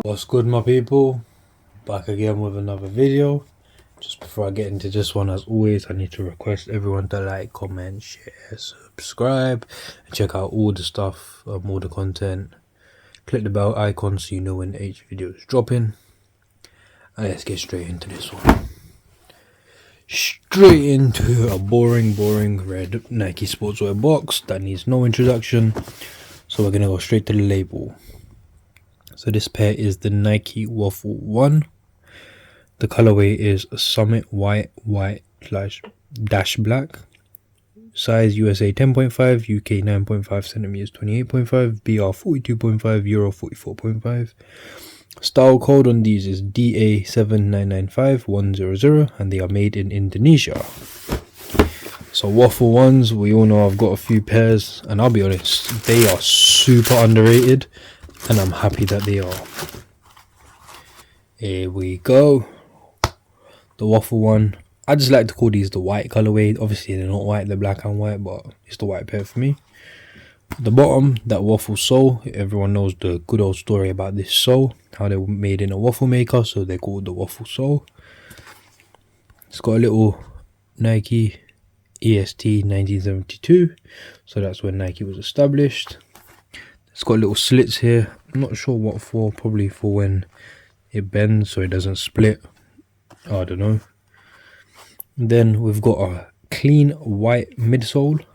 What's good, my people? Back again with another video. Just before I get into this one, as always, I need to request everyone to like, comment, share, subscribe, and check out all the stuff, all the content. Click the bell icon so you know when each video is dropping. And let's get straight into this one. Straight into a boring red Nike sportswear box that needs no introduction. So we're gonna go straight to the label. So this pair is the Nike Waffle 1. The colorway is Summit white dash black. Size USA 10.5, UK 9.5, centimeters 28.5, BR 42.5, Euro 44.5. Style code on these is DA7995100 and they are made in Indonesia. So Waffle 1s, we all know I've got a few pairs, and I'll be honest, they are super underrated. And I'm happy that they are. Here we go. The Waffle 1. I just like to call these the white colorway. Obviously they're not white, they're black and white, but it's the white pair for me. The bottom, that waffle sole. Everyone knows the good old story about this sole. How they were made in a waffle maker, so they're called the waffle sole. It's got a little Nike EST 1972. So that's when Nike was established. It's got little slits here. I'm not sure what for. Probably for when it bends so it doesn't split. I don't know. Then we've got a clean white midsole.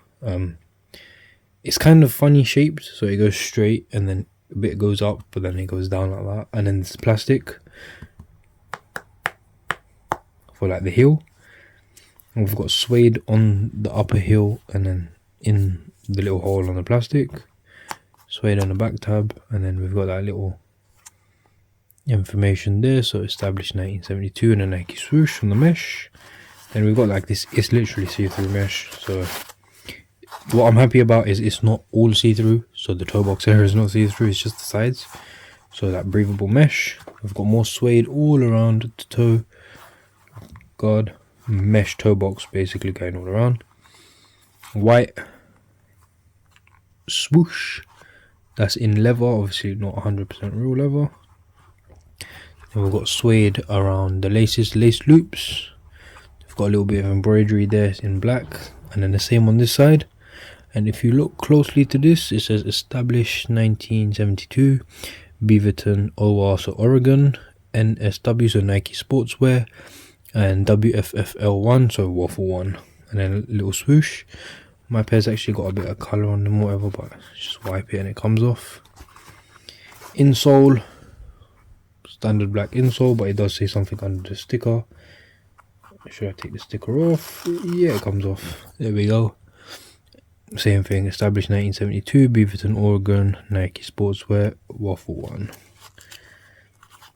It's kind of funny shaped, so it goes straight and then a bit goes up, but then it goes down like that. And then it's plastic for like the heel. And we've got suede on the upper heel and then in the little hole on the plastic. Suede on the back tab, and then we've got that little information there. So established 1972 and a Nike swoosh on the mesh. Then we've got like this, it's literally see-through mesh. So what I'm happy about is it's not all see-through. So the toe box area is not see-through, it's just the sides. So that breathable mesh. We've got more suede all around the toe guard. Mesh toe box basically going all around. White swoosh. That's in leather, obviously not 100% real leather. Then we've got suede around the laces, lace loops. We've got a little bit of embroidery there in black, and then the same on this side. And if you look closely to this, it says established 1972, Beaverton, OR, so Oregon, NSW, so Nike Sportswear, and WFFL1, so Waffle 1, and then a little swoosh. My pair's actually got a bit of colour on them, whatever, but just wipe it and it comes off. Insole, standard black insole, but it does say something under the sticker. Should I take the sticker off? Yeah, it comes off. There we go. Same thing, established 1972, Beaverton, Oregon, Nike Sportswear, Waffle 1.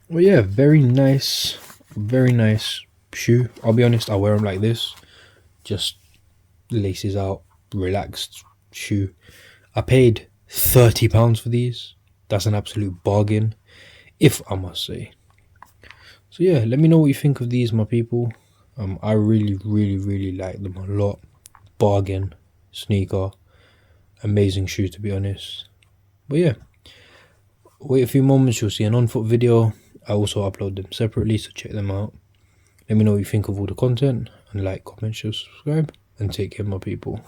Well, yeah, very nice shoe. I'll be honest, I wear them like this, just laces out. Relaxed shoe. I paid £30 for these. That's an absolute bargain, if I must say. So yeah, let me know what you think of these, my people. I really like them a lot. Bargain sneaker, amazing shoe, to be honest. But yeah, wait a few moments, you'll see an on foot video. I also upload them separately, so check them out. Let me know what you think of all the content, and like, comment, share, subscribe, and take care, my people.